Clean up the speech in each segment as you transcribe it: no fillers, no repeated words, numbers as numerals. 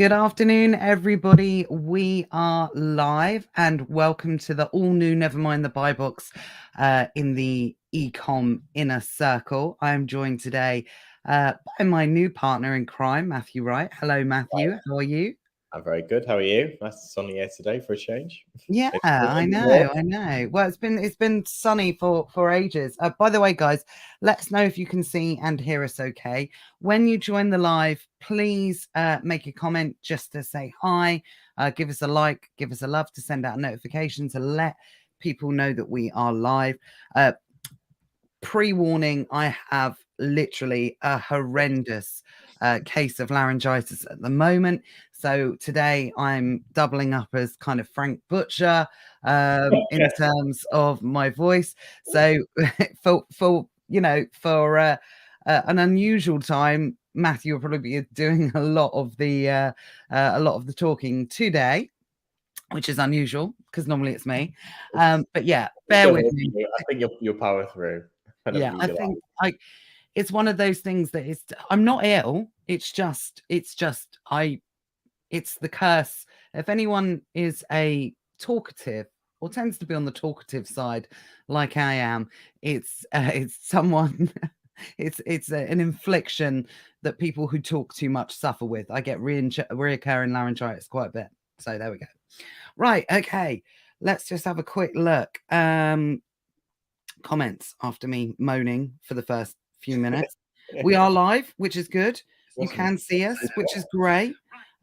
Good afternoon, everybody. We are live and welcome to the all new Nevermind the Buy Box in the ECOM Inner Circle. I am joined today by my new partner in crime, Matthew Wright. Hello, Matthew. How are you? I'm very good. How are you? Nice and sunny here today for a change. Yeah, I know. Well, it's been sunny for ages. By the way, guys, let us know if you can see and hear us okay. When you join the live, please make a comment just to say hi. Give us a like, give us a love, to send out a notification to let people know that we are live. Pre-warning, I have literally a horrendous case of laryngitis at the moment. So today I'm doubling up as kind of Frank Butcher in terms of my voice. So for an unusual time, Matthew will probably be doing a lot of the talking today, which is unusual because normally it's me. But yeah, bear with me. I think you'll power through. Yeah, I think it's one of those things that I'm not ill. It's the curse. If anyone is a talkative or tends to be on the talkative side, like I am, it's someone. it's an infliction that people who talk too much suffer with. I get reoccurring laryngitis quite a bit. So there we go. Right. Okay. Let's just have a quick look. Comments after me moaning for the first few minutes. We are live, which is good. You can see us, which is great.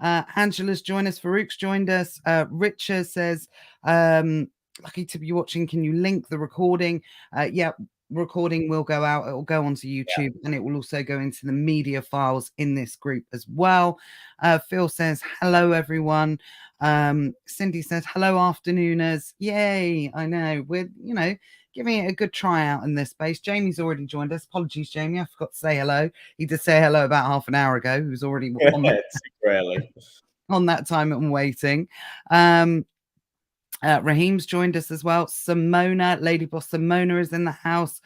Angela's joined us. Farouk's joined us. Richard says, lucky to be watching. Can you link the recording? Yeah, recording will go out. It will go onto YouTube, and it will also go into the media files in this group as well. Phil says, hello, everyone. Cindy says, hello, afternooners. Yay. I know. We're, giving it a good try out in this space. Jamie's already joined us. Apologies, Jamie. I forgot to say hello. He did say hello about half an hour ago. He was already on that time and waiting. Raheem's joined us as well. Simona, Lady Boss Simona is in the house.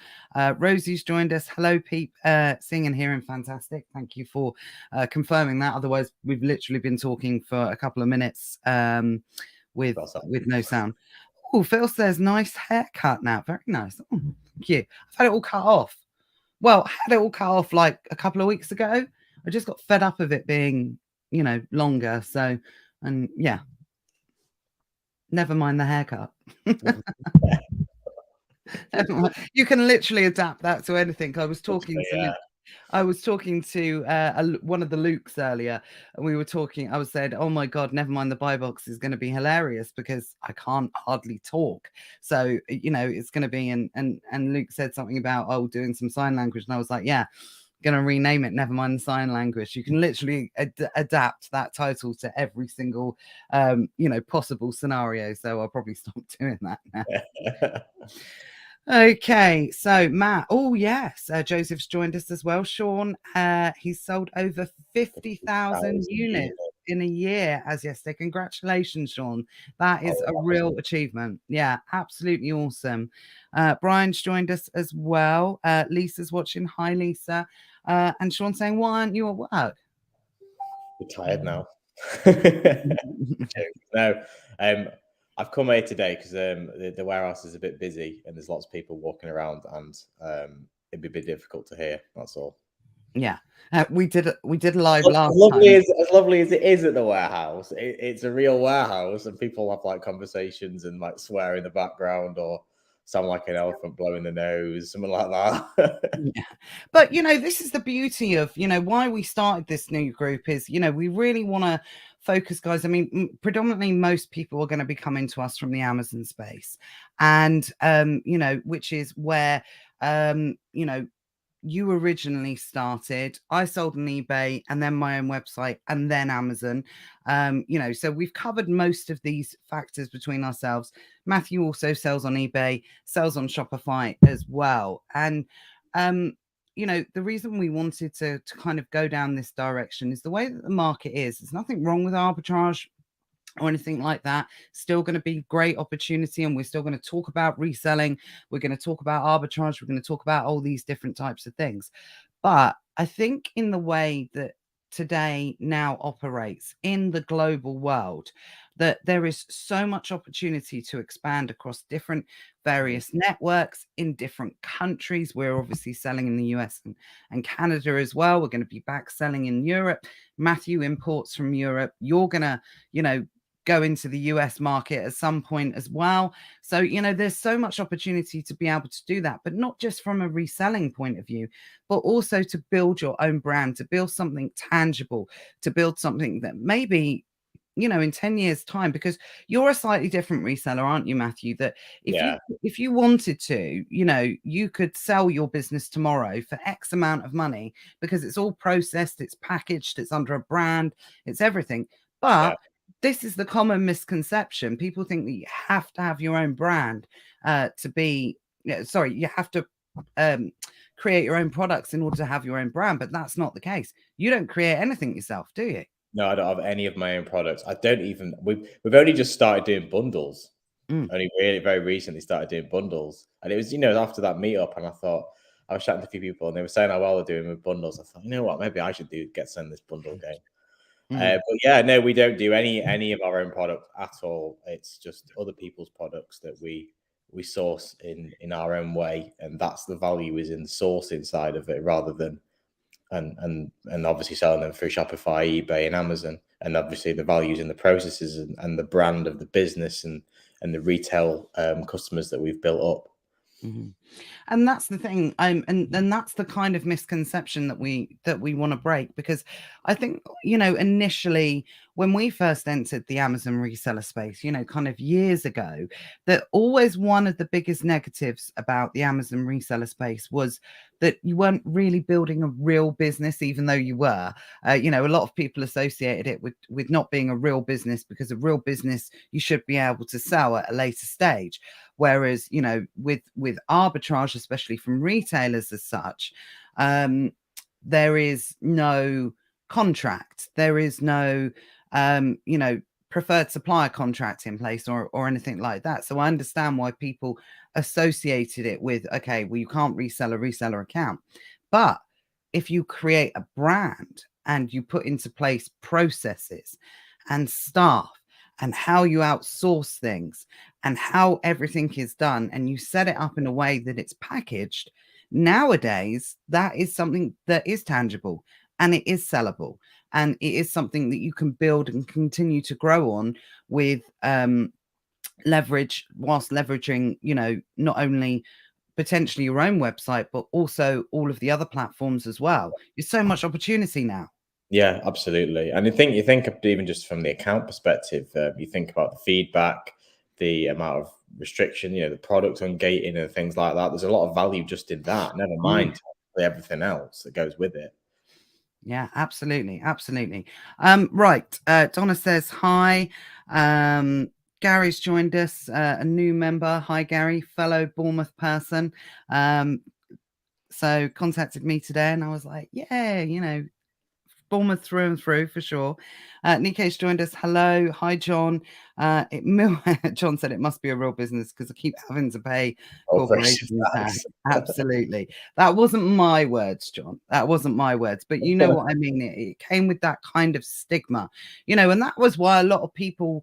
Rosie's joined us. Hello, Peep. Seeing and hearing fantastic. Thank you for confirming that. Otherwise, we've literally been talking for a couple of minutes with no sound. Oh, Phil says, nice haircut now. Very nice. Oh, thank you. I've had it all cut off. Well, I had it all cut off like a couple of weeks ago. I just got fed up of it being, longer. So, and yeah. Never mind the haircut. You can literally adapt that to anything. I was talking to one of the Lukes earlier, and we were talking. I was saying, "Oh my God, never mind the buy box is going to be hilarious because I can't hardly talk." So it's going to be. And Luke said something about doing some sign language, and I was like, "Yeah, going to rename it. Never mind the sign language." You can literally adapt that title to every single possible scenario. So I'll probably stop doing that now. Okay, so Matt, oh yes, Joseph's joined us as well. Sean, he's sold over 50,000 units in a year as yesterday. Congratulations, Sean. That is a real achievement. Yeah, absolutely awesome. Brian's joined us as well. Lisa's watching. Hi, Lisa. And Sean saying, why aren't you at work? You're tired now. No, I've come here today because the warehouse is a bit busy and there's lots of people walking around, and it'd be a bit difficult to hear. That's all. Yeah, we did live last time. As lovely as it is at the warehouse, it's a real warehouse, and people have like conversations and like swear in the background or sound like an elephant blowing the nose, something like that. Yeah. But this is the beauty of why we started this new group is we really want to focus, guys. I mean, predominantly most people are going to be coming to us from the Amazon space, and which is where you originally started. I sold on eBay and then my own website and then Amazon. So we've covered most of these factors between ourselves. Matthew also sells on eBay, sells on Shopify as well. And the reason we wanted to kind of go down this direction is the way that the market is. There's nothing wrong with arbitrage or anything like that. Still going to be great opportunity, and we're still going to talk about reselling. We're going to talk about arbitrage. We're going to talk about all these different types of things. But I think in the way that today now operates in the global world, that there is so much opportunity to expand across different various networks in different countries. We're obviously selling in the US and Canada as well. We're going to be back selling in Europe. Matthew imports from Europe. You're going to, go into the US market at some point as well. So, there's so much opportunity to be able to do that, but not just from a reselling point of view, but also to build your own brand, to build something tangible, to build something that maybe, in 10 years time, because you're a slightly different reseller, aren't you, Matthew? That if you wanted to, you could sell your business tomorrow for X amount of money because it's all processed, it's packaged, it's under a brand, it's everything. But this is the common misconception. People think that you have to have your own brand to be, you have to create your own products in order to have your own brand, but that's not the case. You don't create anything yourself, do you? No, I don't have any of my own products. I don't even. We've only just started doing bundles. Only really very recently started doing bundles, and it was after that meetup, and I thought I was chatting to a few people, and they were saying how well they're doing with bundles. I thought, you know what, maybe I should send this bundle game. But yeah, no, we don't do any of our own products at all. It's just other people's products that we source in our own way, and that's the value is in the sourcing side of it rather than and obviously selling them through Shopify, eBay, and Amazon. And obviously the values in the processes and the brand of the business and the retail customers that we've built up. And that's the thing. And that's the kind of misconception that we want to break, because I think, initially when we first entered the Amazon reseller space, kind of years ago, that always one of the biggest negatives about the Amazon reseller space was that you weren't really building a real business, even though you were. A lot of people associated it with not being a real business, because a real business you should be able to sell at a later stage. Whereas, with arbitrage, especially from retailers as such, there is no contract. There is no, preferred supplier contract in place or anything like that. So I understand why people associated it with, okay, well, you can't resell a reseller account. But if you create a brand and you put into place processes and staff and how you outsource things and how everything is done, and you set it up in a way that it's packaged, nowadays, that is something that is tangible and it is sellable. And it is something that you can build and continue to grow on with leverage, whilst leveraging, not only potentially your own website, but also all of the other platforms as well. There's so much opportunity now. Yeah, absolutely. And you think of even just from the account perspective, you think about the feedback, the amount of restriction, the product ungating and things like that. There's a lot of value just in that, never mind everything else that goes with it. Yeah, absolutely. Absolutely. Right. Donna says, hi. Gary's joined us, a new member. Hi, Gary, fellow Bournemouth person. So contacted me today and I was like, yeah, Bournemouth through and through for sure. Nike's joined us. Hello. Hi, John. John said it must be a real business because I keep having to pay corporation tax. Absolutely. That wasn't my words, John. That wasn't my words. But you know what I mean? It came with that kind of stigma, and that was why a lot of people,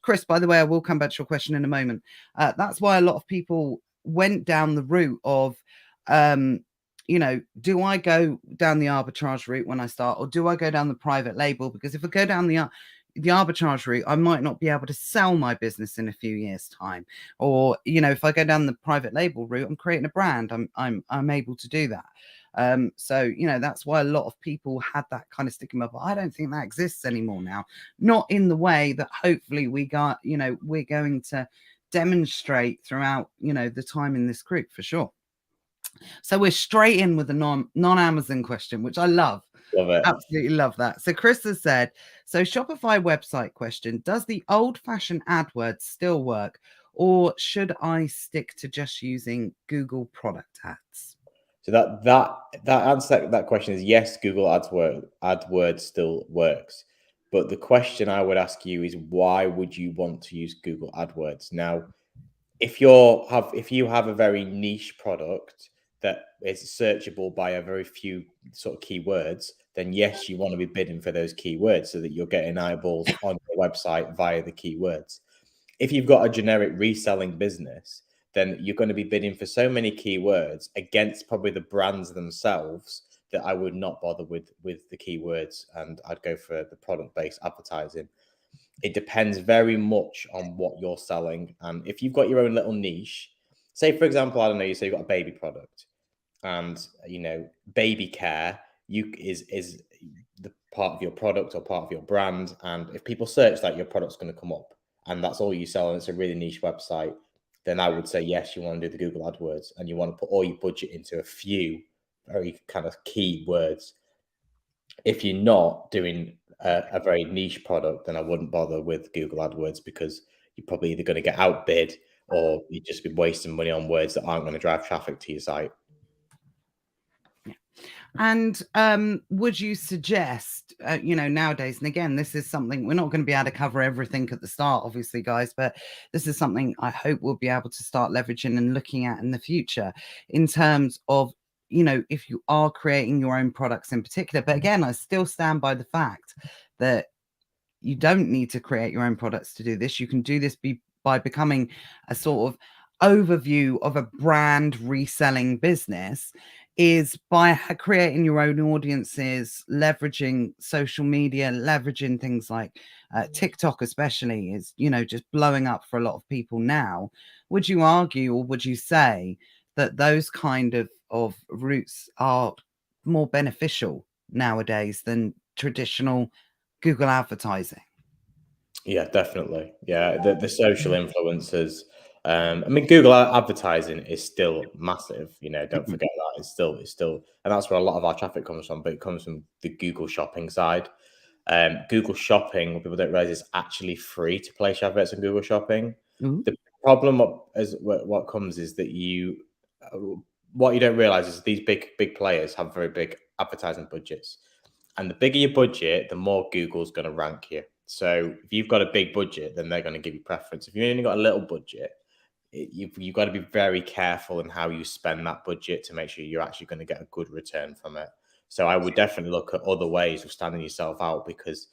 Chris, by the way, I will come back to your question in a moment. That's why a lot of people went down the route of, do I go down the arbitrage route when I start, or do I go down the private label? Because if I go down the arbitrage route, I might not be able to sell my business in a few years' time. Or, if I go down the private label route, I'm creating a brand. I'm able to do that. So, that's why a lot of people had that kind of stigma, but I don't think that exists anymore now. Not in the way that hopefully we're going to demonstrate throughout, the time in this group for sure. So we're straight in with a non-Amazon question, which I love. Love it. Absolutely love that. So Chris has said, so Shopify website question, does the old-fashioned AdWords still work, or should I stick to just using Google product ads? So that answer that question is yes, Google AdWords still works. But the question I would ask you is, why would you want to use Google AdWords? Now, if you have a very niche product that is searchable by a very few sort of keywords, then yes, you want to be bidding for those keywords so that you're getting eyeballs on your website via the keywords. If you've got a generic reselling business, then you're going to be bidding for so many keywords against probably the brands themselves that I would not bother with the keywords, and I'd go for the product-based advertising. It depends very much on what you're selling. And if you've got your own little niche, say, for example, I don't know, you say you've got a baby product and, you know, baby care is the part of your product or part of your brand. And if people search that, your product's going to come up and that's all you sell and it's a really niche website, then I would say, yes, you want to do the Google AdWords and you want to put all your budget into a few very kind of key words. If you're not doing a very niche product, then I wouldn't bother with Google AdWords because you're probably either going to get outbid or you'd just be wasting money on words that aren't going to drive traffic to your site. And would you suggest, you know, nowadays, and again, this is something we're not going to be able to cover everything at the start, obviously, guys, but this is something I hope we'll be able to start leveraging and looking at in the future in terms of, you know, if you are creating your own products in particular. But again, I still stand by the fact that you don't need to create your own products to do this. You can do this by becoming a sort of overview of a brand reselling business, is by creating your own audiences, leveraging social media, leveraging things like TikTok especially is, you know, just blowing up for a lot of people now. Would you argue, or would you say that those kind of routes are more beneficial nowadays than traditional Google advertising? Yeah, definitely. Yeah, the social influencers. I mean, Google advertising is still massive. You know, don't forget that it's still, and that's where a lot of our traffic comes from. But it comes from the Google Shopping side. Google Shopping, what people don't realize, is actually free to place adverts on Google Shopping. Ooh. The problem is what comes is that what you don't realize is these big players have very big advertising budgets, and the bigger your budget, the more Google's going to rank you. So if you've got a big budget, then they're going to give you preference. If you've only got a little budget, you've got to be very careful in how you spend that budget to make sure you're actually going to get a good return from it. So I would definitely look at other ways of standing yourself out, because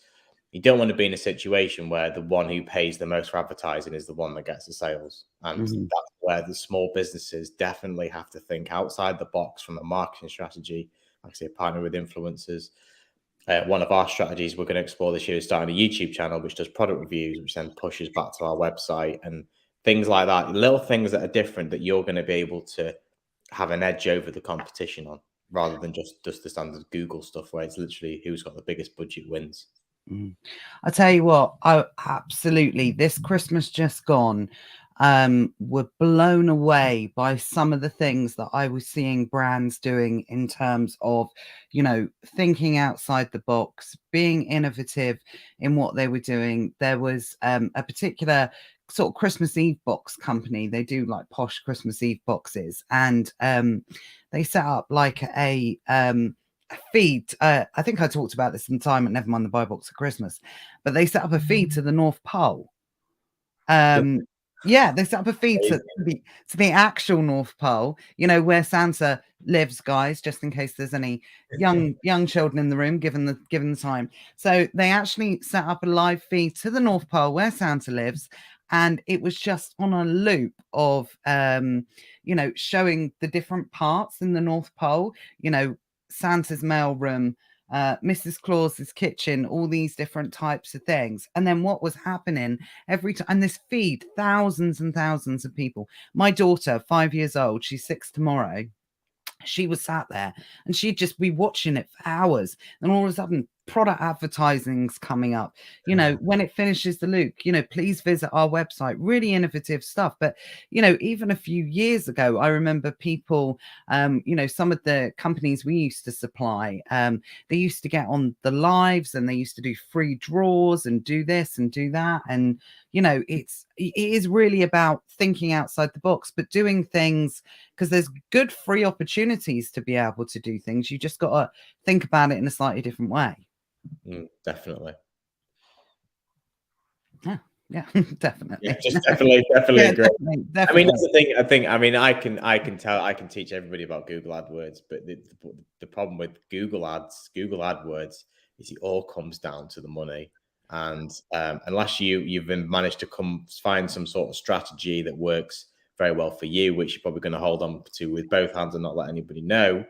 you don't want to be in a situation where the one who pays the most for advertising is the one that gets the sales. And that's where the small businesses definitely have to think outside the box from a marketing strategy. Like I say, partner with influencers. One of our strategies we're going to explore this year is starting a YouTube channel which does product reviews, which then pushes back to our website and things like that. Little things that are different that you're going to be able to have an edge over the competition on, rather than just the standard Google stuff where it's literally who's got the biggest budget wins. I tell you what, absolutely, this Christmas just gone, were blown away by some of the things that I was seeing brands doing in terms of, you know, thinking outside the box, being innovative in what they were doing. There was a particular sort of Christmas Eve box company. They do like posh Christmas Eve boxes, and they set up like a feed. I think I talked about this in time at Never Mind the Buy Box at Christmas, but they set up a feed to the North Pole. Yeah, they set up a feed to the actual North Pole, you know, where Santa lives, guys, just in case there's any young children in the room, given the time. So they actually set up a live feed to the North Pole where Santa lives, and it was just on a loop of you know, showing the different parts in the North Pole, you know, Santa's mailroom, Mrs. Claus's kitchen, all these different types of things. And then what was happening every time, and this feed thousands and thousands of people. My daughter, 5 years old, she's 6 tomorrow, she was sat there and she'd just be watching it for hours, and all of a sudden product advertising's coming up, you know, when it finishes the loop, you know, please visit our website. Really innovative stuff. But you know, even a few years ago, I remember people, you know, some of the companies we used to supply, they used to get on the lives and they used to do free draws and do this and do that. And you know, it is really about thinking outside the box, but doing things, because there's good free opportunities to be able to do things. You just got to think about it in a slightly different way. Definitely. Yeah. Yeah, definitely. Yeah, just definitely Yeah, agree. definitely, I mean, definitely. that's the thing. I mean, I can teach everybody about Google AdWords, but the problem with Google Ads, Google AdWords, is it all comes down to the money. And unless you've managed to find some sort of strategy that works very well for you, which you're probably going to hold on to with both hands and not let anybody know,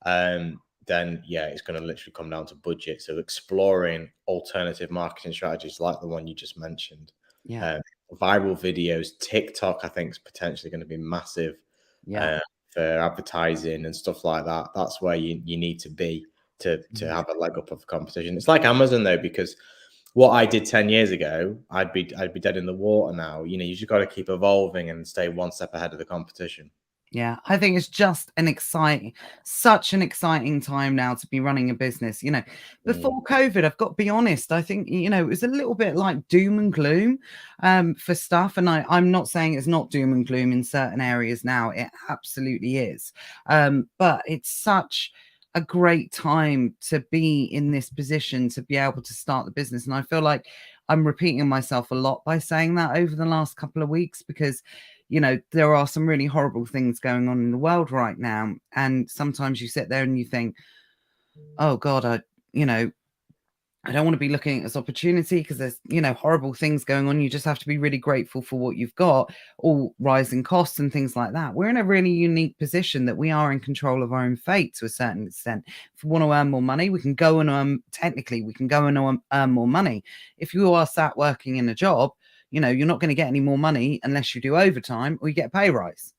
then yeah, it's going to literally come down to budget. So exploring alternative marketing strategies like the one you just mentioned. Yeah. Viral videos, TikTok, I think, is potentially going to be massive for advertising and stuff like that. That's where you need to be to have a leg up of the competition. It's like Amazon though, because what I did 10 years ago, I'd be dead in the water now. You know, you just got to keep evolving and stay one step ahead of the competition. Yeah, I think it's just such an exciting time now to be running a business. Before COVID, I've got to be honest, I think, it was a little bit like doom and gloom for stuff. And I'm not saying it's not doom and gloom in certain areas now. It absolutely is. But it's such a great time to be in this position to be able to start the business. And I feel like I'm repeating myself a lot by saying that over the last couple of weeks, because there are some really horrible things going on in the world right now. And sometimes you sit there and you think, oh God, I don't want to be looking at this opportunity because there's, horrible things going on. You just have to be really grateful for what you've got, all rising costs and things like that. We're in a really unique position that we are in control of our own fate to a certain extent. If we want to earn more money, we can go and technically we can go and earn more money. If you are sat working in a job, you're not going to get any more money unless you do overtime or you get a pay rise.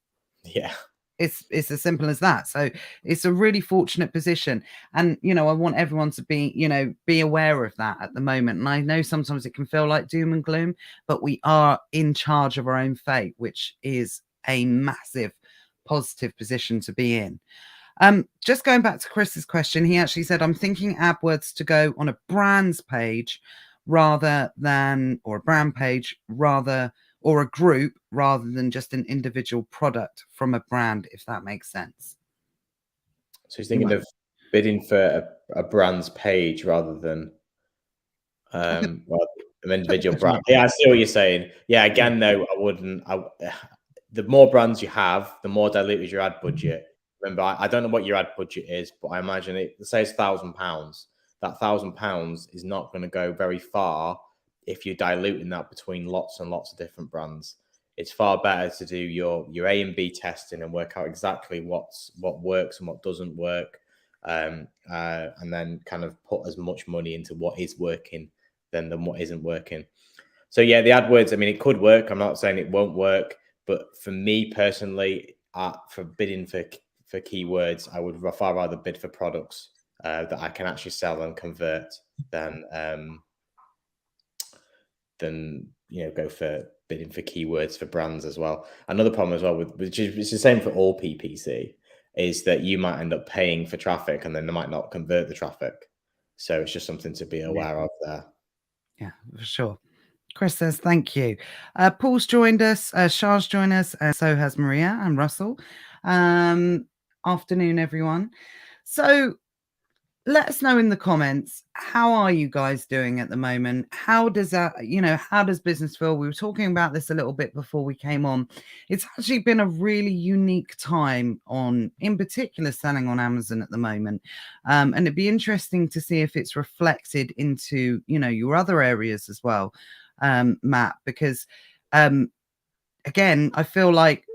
Yeah. It's as simple as that. So it's a really fortunate position. And, I want everyone to be aware of that at the moment. And I know sometimes it can feel like doom and gloom, but we are in charge of our own fate, which is a massive positive position to be in. Just going back to Chris's question, he actually said, I'm thinking AdWords to go on a brands page rather than, or a brand page rather, or a group rather than just an individual product from a brand, if that makes sense. So he's thinking of bidding for a brand's page rather than an individual brand. Yeah, I see what you're saying. Yeah, again, though, I wouldn't. The more brands you have, the more diluted your ad budget. Remember, I don't know what your ad budget is, but I imagine say it's £1,000. That £1,000 is not going to go very far if you're diluting that between lots and lots of different brands. It's far better to do your A and B testing and work out exactly what works and what doesn't work, and then kind of put as much money into what is working than what isn't working. So yeah, the AdWords, I mean, it could work. I'm not saying it won't work, but for me personally, for bidding for keywords, I would far rather bid for products that I can actually sell and convert than go for bidding for keywords for brands as well. Another problem as well which is the same for all PPC, is that you might end up paying for traffic and then they might not convert the traffic. So it's just something to be aware of there. Yeah, for sure. Chris says, thank you. Paul's joined us, Shah's joined us, and so has Maria and Russell. Afternoon, everyone. So let us know in the comments, how are you guys doing at the moment? How does that, how does business feel? We were talking about this a little bit before we came on. It's actually been a really unique time in particular, selling on Amazon at the moment. And it'd be interesting to see if it's reflected into, your other areas as well, Matt, because again, I feel like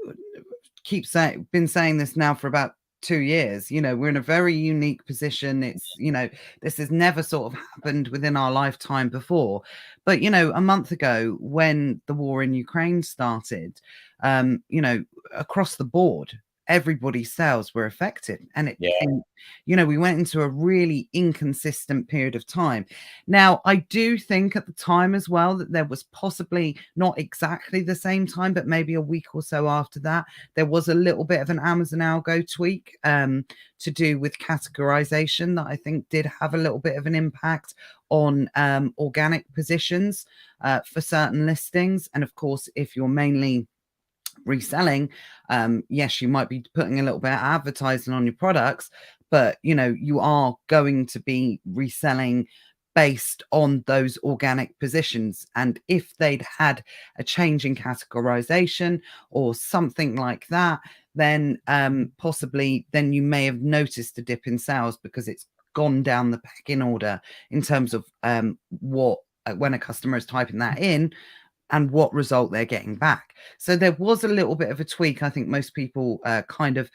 been saying this now for about 2 years. We're in a very unique position. It's, this has never sort of happened within our lifetime before. But, a month ago when the war in Ukraine started, across the board, everybody's sales were affected. And it became, we went into a really inconsistent period of time. Now, I do think at the time as well that there was possibly not exactly the same time, but maybe a week or so after that, there was a little bit of an Amazon algo tweak to do with categorization that I think did have a little bit of an impact on organic positions for certain listings. And of course, if you're mainly reselling, yes, you might be putting a little bit of advertising on your products, but you are going to be reselling based on those organic positions. And if they'd had a change in categorization or something like that, then possibly then you may have noticed a dip in sales because it's gone down the pecking order in terms of what when a customer is typing that in and what result they're getting back. So there was a little bit of a tweak. I think most people kind of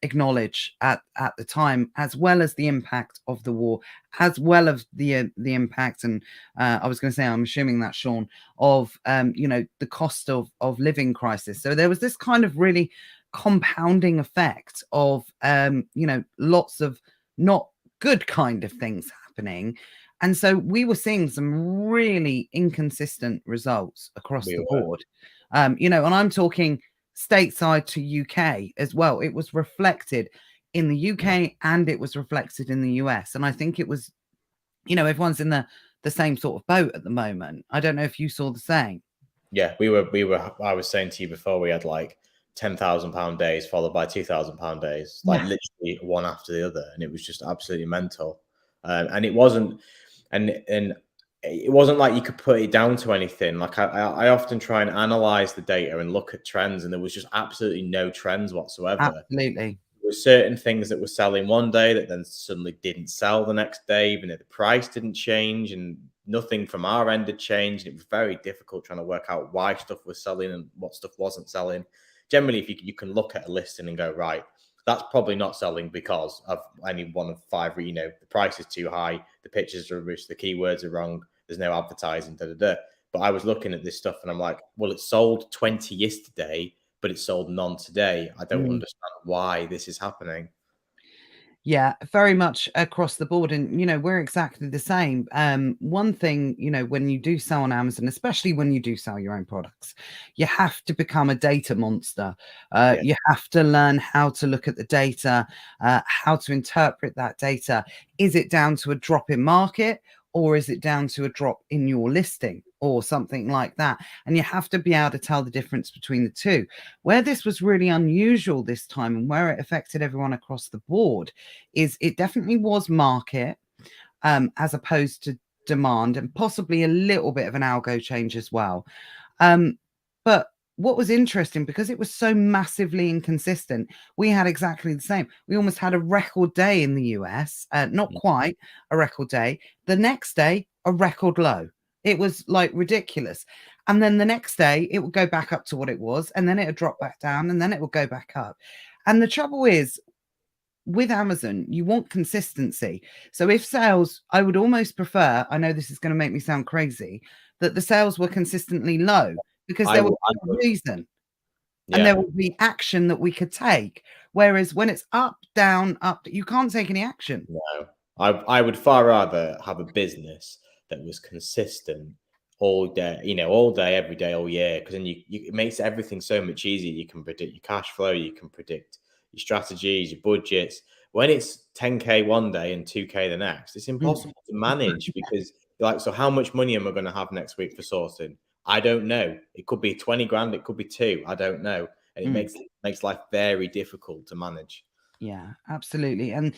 acknowledge at the time, as well as the impact of the war, as well as the impact. And I was going to say, I'm assuming that, Sean, of the cost of living crisis. So there was this kind of really compounding effect of lots of not good kind of things happening. And so we were seeing some really inconsistent results across the board. And I'm talking stateside to UK as well. It was reflected in the UK and it was reflected in the US. And I think it was, everyone's in the same sort of boat at the moment. I don't know if you saw the same. Yeah, we were, I was saying to you before, we had like £10,000 days followed by £2,000 days, like literally one after the other. And it was just absolutely mental. And it wasn't, and it wasn't like you could put it down to anything. Like I often try and analyze the data and look at trends, and there was just absolutely no trends whatsoever. Absolutely. There were certain things that were selling one day that then suddenly didn't sell the next day, even though the price didn't change and nothing from our end had changed. It was very difficult trying to work out why stuff was selling and what stuff wasn't selling. Generally, if you can look at a listing and go, right, that's probably not selling because of any one of five, the price is too high, the pictures are rubbish, the keywords are wrong, there's no advertising, But I was looking at this stuff and I'm like, well, it sold 20 yesterday, but it sold none today. I don't understand why this is happening. Yeah, very much across the board. And, we're exactly the same. One thing, when you do sell on Amazon, especially when you do sell your own products, you have to become a data monster. You have to learn how to look at the data, how to interpret that data. Is it down to a drop in market? Or is it down to a drop in your listing or something like that? And you have to be able to tell the difference between the two. Where this was really unusual this time and where it affected everyone across the board is it definitely was market as opposed to demand, and possibly a little bit of an algo change as well. But what was interesting, because it was so massively inconsistent, we had exactly the same. We almost had a record day in the US, not quite a record day. The next day, a record low. It was like ridiculous. And then the next day, it would go back up to what it was, and then it would drop back down, and then it would go back up. And the trouble is, with Amazon, you want consistency. So if sales, I would almost prefer, I know this is going to make me sound crazy, that the sales were consistently low, because there would be a reason and there would be action that we could take. Whereas when it's up, down, up, you can't take any action. No, I would far rather have a business that was consistent all day, all day, every day, all year, because then it makes everything so much easier. You can predict your cash flow, you can predict your strategies, your budgets. When it's 10K one day and 2K the next, it's impossible to manage because like, so how much money am I going to have next week for sourcing? I don't know. It could be 20 grand, it could be 2. I don't know. And it makes life very difficult to manage. Yeah, absolutely. And,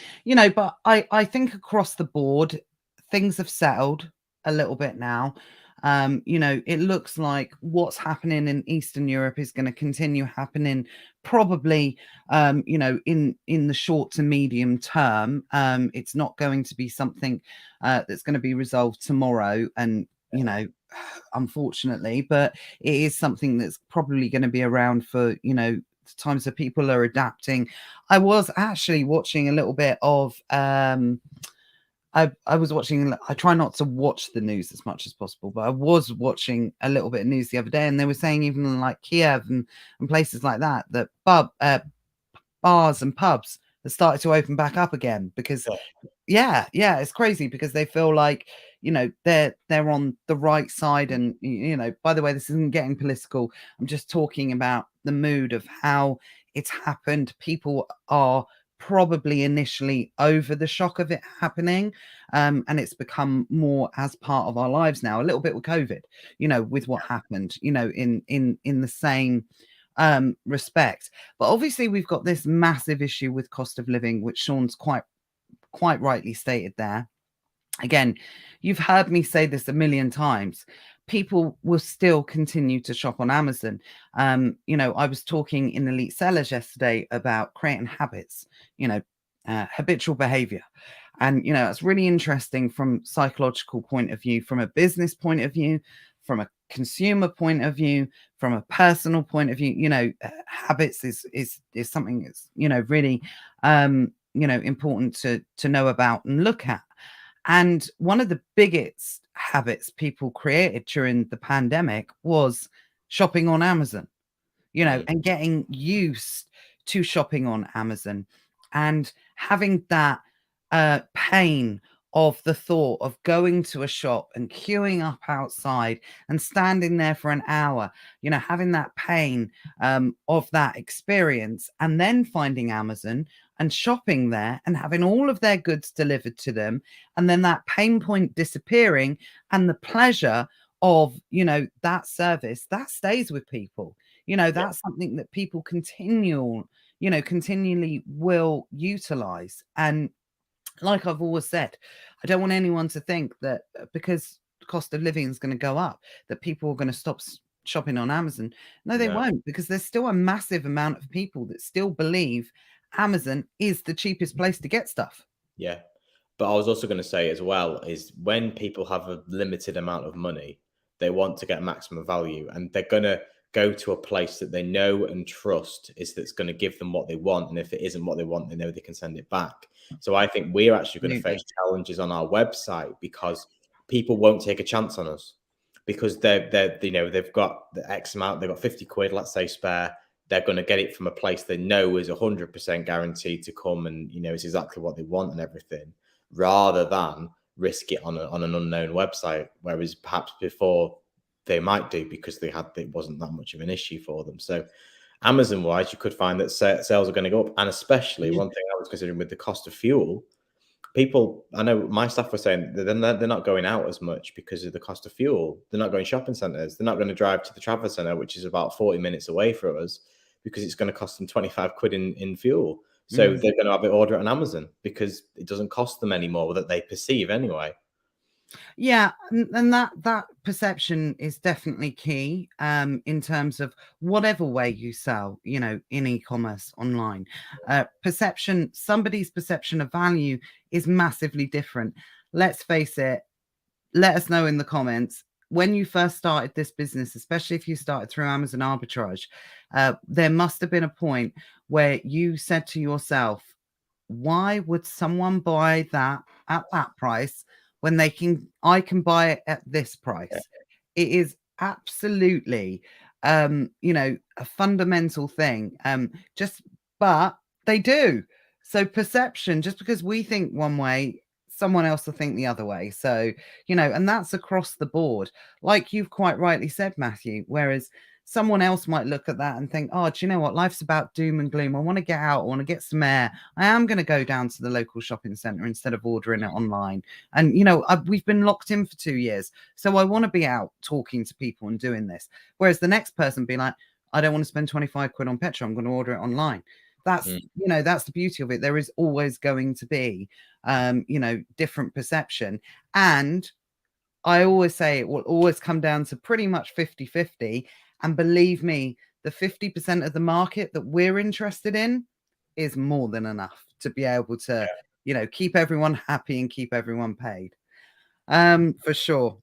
but I think across the board, things have settled a little bit now. It looks like what's happening in Eastern Europe is going to continue happening probably, in the short to medium term. It's not going to be something that's going to be resolved tomorrow. And, unfortunately, but it is something that's probably going to be around for, times that people are adapting. I was actually watching a little bit of I was watching, I try not to watch the news as much as possible, but I was watching a little bit of news the other day, and they were saying even like Kiev and places like that, that bars and pubs have started to open back up again because it's crazy, because they feel like, they're on the right side. And, by the way, this isn't getting political. I'm just talking about the mood of how it's happened. People are probably initially over the shock of it happening, and it's become more as part of our lives now, a little bit with COVID, with what happened, in the same respect. But obviously we've got this massive issue with cost of living, which Sean's quite rightly stated there. again, you've heard me say this a million times. People will still continue to shop on Amazon. I was talking in Elite Sellers yesterday about creating habits, habitual behavior. And, it's really interesting from psychological point of view, from a business point of view, from a consumer point of view, from a personal point of view. Habits is something that's, really, important to know about and look at. And one of the biggest habits people created during the pandemic was shopping on Amazon, and getting used to shopping on Amazon and having that pain of the thought of going to a shop and queuing up outside and standing there for an hour, having that pain of that experience, and then finding Amazon and shopping there and having all of their goods delivered to them, and then that pain point disappearing, and the pleasure of that service that stays with people. That's something that people continually will utilize. And like I've always said, I don't want anyone to think that because the cost of living is going to go up, that people are going to stop shopping on Amazon. No, they won't, because there's still a massive amount of people that still believe Amazon is the cheapest place to get stuff. Yeah. But I was also going to say as well is when people have a limited amount of money, they want to get maximum value, and they're going to go to a place that they know and trust that's going to give them what they want. And if it isn't what they want, they know they can send it back. So I think we're actually going to face challenges on our website because people won't take a chance on us, because they've got the X amount, they've got 50 quid, let's say, spare. They're going to get it from a place they know is 100% guaranteed to come and, it's exactly what they want and everything, rather than risk it on an unknown website. Whereas perhaps before they might do, because it wasn't that much of an issue for them. So Amazon wise, you could find that sales are going to go up. And especially one thing I was considering with the cost of fuel, people, I know my staff were saying that they're not going out as much because of the cost of fuel. They're not going shopping centres. They're not going to drive to the travel centre, which is about 40 minutes away from us, because it's going to cost them 25 quid in fuel. So they're going to have it order it on Amazon because it doesn't cost them anymore, that they perceive anyway. Yeah, and that perception is definitely key in terms of whatever way you sell, in e-commerce online. Somebody's perception of value is massively different. Let's face it. Let us know in the comments, when you first started this business, especially if you started through Amazon arbitrage, there must have been a point where you said to yourself, why would someone buy that at that price when I can buy it at this price? It is absolutely, a fundamental thing. But they do. So perception, just because we think one way, someone else will think the other way. So, and that's across the board. Like you've quite rightly said, Matthew, whereas someone else might look at that and think, oh, do you know what? Life's about doom and gloom. I want to get out. I want to get some air. I am going to go down to the local shopping centre instead of ordering it online. And, we've been locked in for 2 years. So I want to be out talking to people and doing this. Whereas the next person be like, I don't want to spend 25 quid on petrol. I'm going to order it online. That's, that's the beauty of it. There is always going to be, different perception. And I always say it will always come down to pretty much 50-50. And believe me, the 50% of the market that we're interested in is more than enough to be able to, keep everyone happy and keep everyone paid. For sure.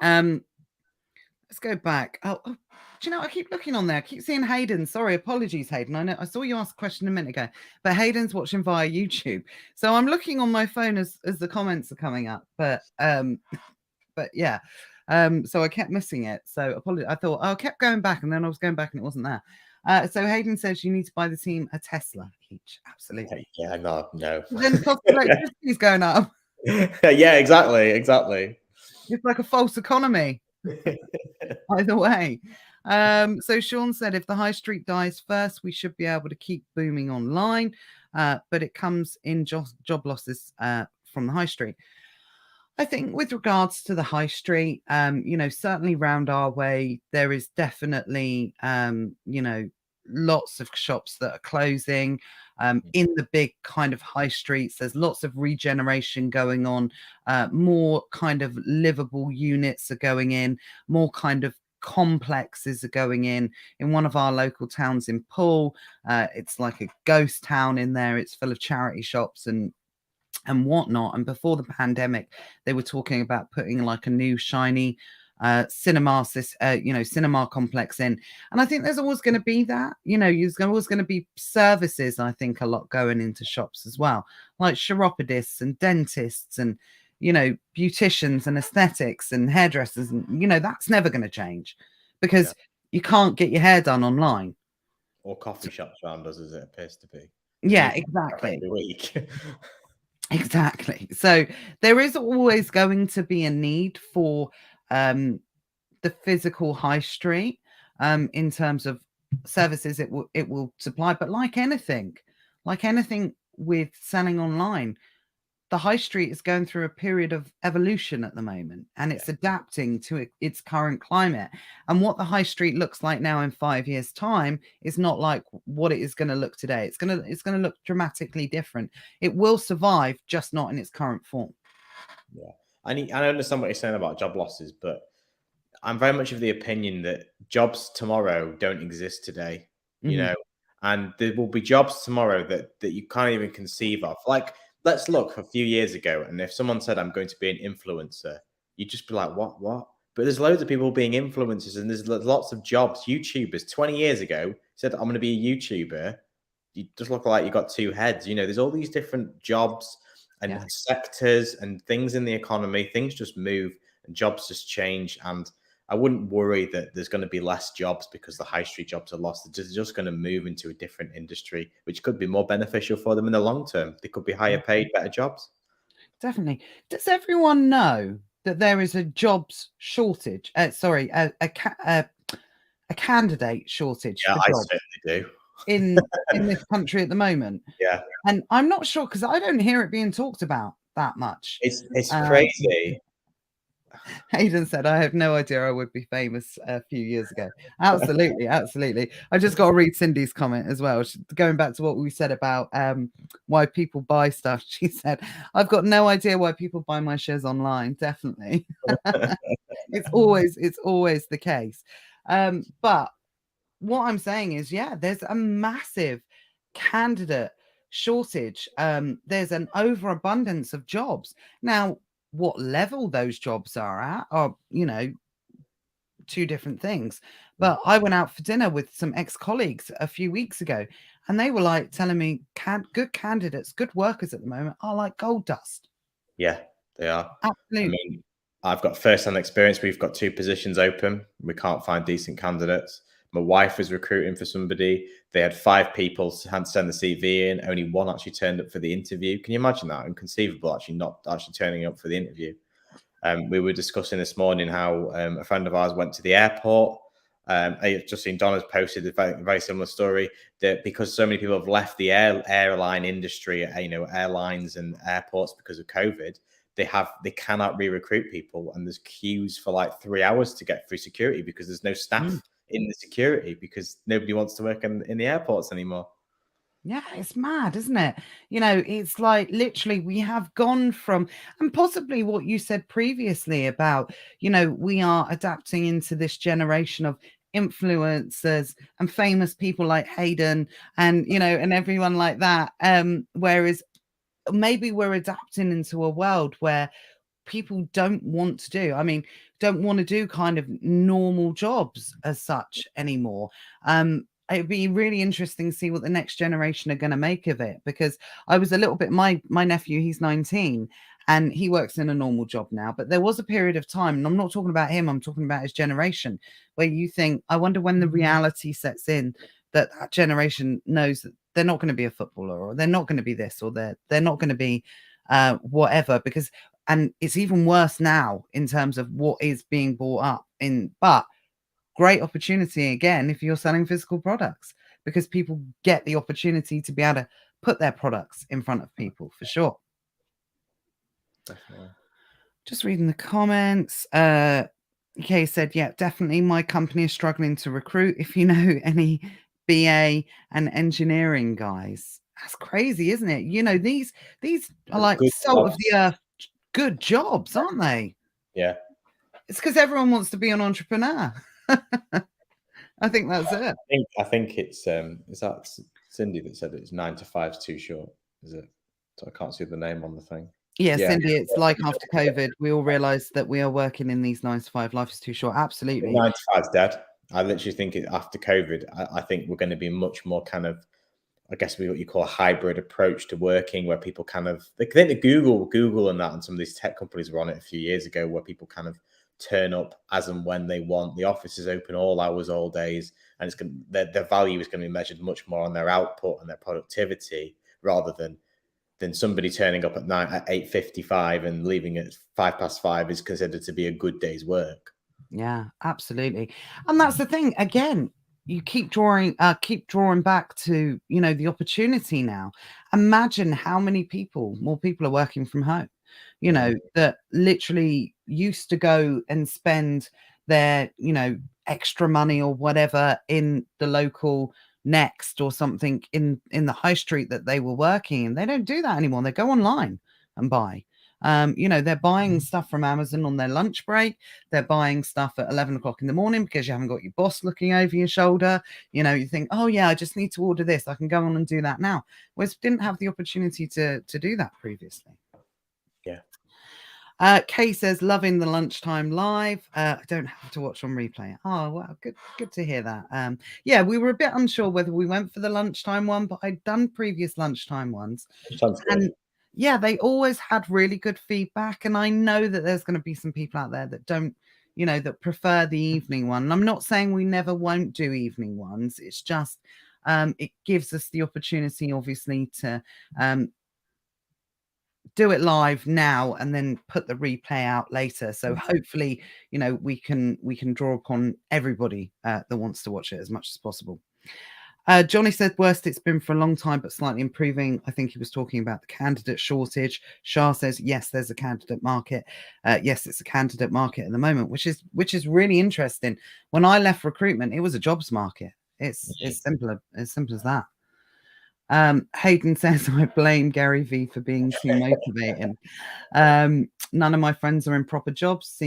Let's go back. Oh, do you know, I keep looking on there. I keep seeing Hayden. Sorry, apologies, Hayden. I know I saw you ask a question a minute ago, but Hayden's watching via YouTube. So I'm looking on my phone as the comments are coming up. But yeah. So I kept missing it. So apologies. I thought I kept going back, and then I was going back and it wasn't there. So Hayden says you need to buy the team a Tesla each. Absolutely. Yeah, no. Then the cost of electricity is going up. Yeah, exactly. It's like a false economy. Either way. So Sean said, if the high street dies first, we should be able to keep booming online, but it comes in job losses from the high street. I think with regards to the high street, certainly round our way, there is definitely, lots of shops that are closing. in the big kind of high streets. There's lots of regeneration going on. More kind of livable units are going in. More kind of complexes are going in one of our local towns in Poole. It's like a ghost town in there. It's full of charity shops and whatnot. And before the pandemic, they were talking about putting like a new shiny cinema complex in. And I think there's always going to be that, there's always going to be services, I think, a lot going into shops as well, like chiropodists and dentists and beauticians and aesthetics and hairdressers, and that's never going to change because you can't get your hair done online. Or coffee shops around us, as it appears to be. Yeah, exactly. Every week. Exactly. So there is always going to be a need for the physical high street in terms of services it will supply. But like anything with selling online, the high street is going through a period of evolution at the moment, and it's adapting to its current climate. And what the high street looks like now in 5 years' time is not like what it is going to look today. It's going to look dramatically different. It will survive, just not in its current form. Yeah, I understand what you're saying about job losses, but I'm very much of the opinion that jobs tomorrow don't exist today. And there will be jobs tomorrow that you can't even conceive of. Like, let's look a few years ago, and if someone said, I'm going to be an influencer, you'd just be like, what? But there's loads of people being influencers, and there's lots of jobs. YouTubers 20 years ago said, I'm going to be a YouTuber. You just look like you got two heads. There's all these different jobs and sectors and things in the economy. Things just move and jobs just change. And I wouldn't worry that there's going to be less jobs because the high street jobs are lost. They're just going to move into a different industry, which could be more beneficial for them in the long term. They could be higher paid, better jobs. Definitely. Does everyone know that there is a jobs shortage? A candidate shortage. Yeah, I certainly do. in this country at the moment. Yeah. And I'm not sure, because I don't hear it being talked about that much. It's crazy. Hayden said, I have no idea I would be famous a few years ago. Absolutely. I just got to read Cindy's comment as well. Going back to what we said about why people buy stuff. She said, I've got no idea why people buy my shares online. Definitely. It's always the case. But what I'm saying is, there's a massive candidate shortage. There's an overabundance of jobs. Now, what level those jobs are at are, two different things. But I went out for dinner with some ex-colleagues a few weeks ago, and they were like telling me good candidates, good workers at the moment are like gold dust. Yeah, they are. Absolutely. I mean, I've got first-hand experience. We've got 2 positions open. We can't find decent candidates. My wife was recruiting for somebody. They had 5 people had to send the CV in. Only 1 actually turned up for the interview. Can you imagine that? Inconceivable, actually not actually turning up for the interview. We were discussing this morning how a friend of ours went to the airport. I've just seen Donna's posted a very similar story, that because so many people have left the airline industry, airlines and airports because of COVID, they cannot re-recruit people, and there's queues for like 3 hours to get through security because there's no staff in the security because nobody wants to work in the airports anymore. Yeah, it's mad, isn't it? It's like literally we have gone from, and possibly what you said previously about, we are adapting into this generation of influencers and famous people like Hayden and, and everyone like that. Whereas maybe we're adapting into a world where people don't want to do kind of normal jobs as such anymore. It'd be really interesting to see what the next generation are going to make of it, because I was a little bit, my nephew, he's 19 and he works in a normal job now, but there was a period of time, and I'm not talking about him, I'm talking about his generation, where you think, I wonder when the reality sets in that generation knows that they're not going to be a footballer, or they're not going to be this, or they're not going to be whatever, because, and it's even worse now in terms of what is being brought up in, but great opportunity again if you're selling physical products, because people get the opportunity to be able to put their products in front of people, for sure. Definitely. Just reading the comments. Kay said, yeah, definitely my company is struggling to recruit. If you know any BA and engineering guys, That's crazy, isn't it? You know, these are like Good salt of the earth, good jobs, aren't they? Yeah. It's because everyone wants to be an entrepreneur. I think that's it. I think it's is that Cindy that said it's 9 to 5 is too short, is it? So I can't see the name on the thing. Yeah, Yeah. Cindy, it's like after COVID, we all realized that we are working in these 9 to 5. Life is too short. Absolutely. 9 to 5 is dead. I literally think after COVID, I think we're going to be much more kind of, I guess, what you call a hybrid approach to working, where people kind of, I think the Google and that, and some of these tech companies were on it a few years ago, where people kind of turn up as and when they want. The office is open all hours, all days, and it's going their value is going to be measured much more on their output and their productivity, rather than somebody turning up at 8:55 and leaving at 5:05 is considered to be a good day's work. Yeah, absolutely. And that's the thing. Again, you keep drawing back to, you know, the opportunity now. Imagine how many more people are working from home, you know, that literally used to go and spend their, you know, extra money or whatever in the local Next or something in the high street that they were working in. They don't do that anymore. They go online and buy. You know, they're buying stuff from Amazon on their lunch break. They're buying stuff at 11 o'clock in the morning because you haven't got your boss looking over your shoulder. You know, you think, oh yeah, I just need to order this. I can go on and do that now. Whereas didn't have the opportunity to do that previously. Yeah. Kay says, loving the lunchtime live. I don't have to watch on replay. Oh, wow. Good to hear that. Yeah, we were a bit unsure whether we went for the lunchtime one, but I'd done previous lunchtime ones. And yeah, they always had really good feedback. And I know that there's going to be some people out there that don't, you know, that prefer the evening one. And I'm not saying we never won't do evening ones. It's just, it gives us the opportunity, obviously, to do it live now and then put the replay out later. So hopefully, you know, we can draw upon everybody that wants to watch it as much as possible. Johnny said, worst it's been for a long time, but slightly improving. I think he was talking about the candidate shortage. Shah says, yes, there's a candidate market. Yes, it's a candidate market at the moment, which is really interesting. When I left recruitment, it was a jobs market. It's simple as that. Hayden says, I blame Gary V for being too motivating. None of my friends are in proper jobs.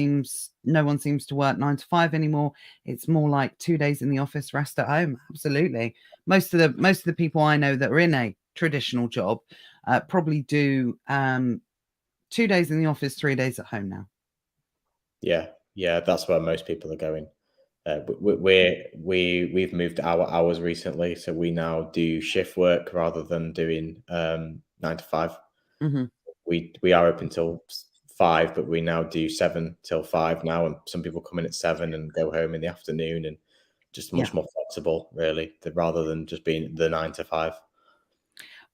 No one seems to work 9 to 5 anymore. It's more like 2 days in the office, rest at home. Absolutely. Most of the people I know that are in a traditional job probably do 2 days in the office, 3 days at home now. Yeah, that's where most people are going. We've moved our hours recently, so we now do shift work rather than doing 9 to 5. We are open till 5, but we now do 7 till 5 now, and some people come in at 7 and go home in the afternoon, and just much more flexible, really, rather than just being the 9 to 5.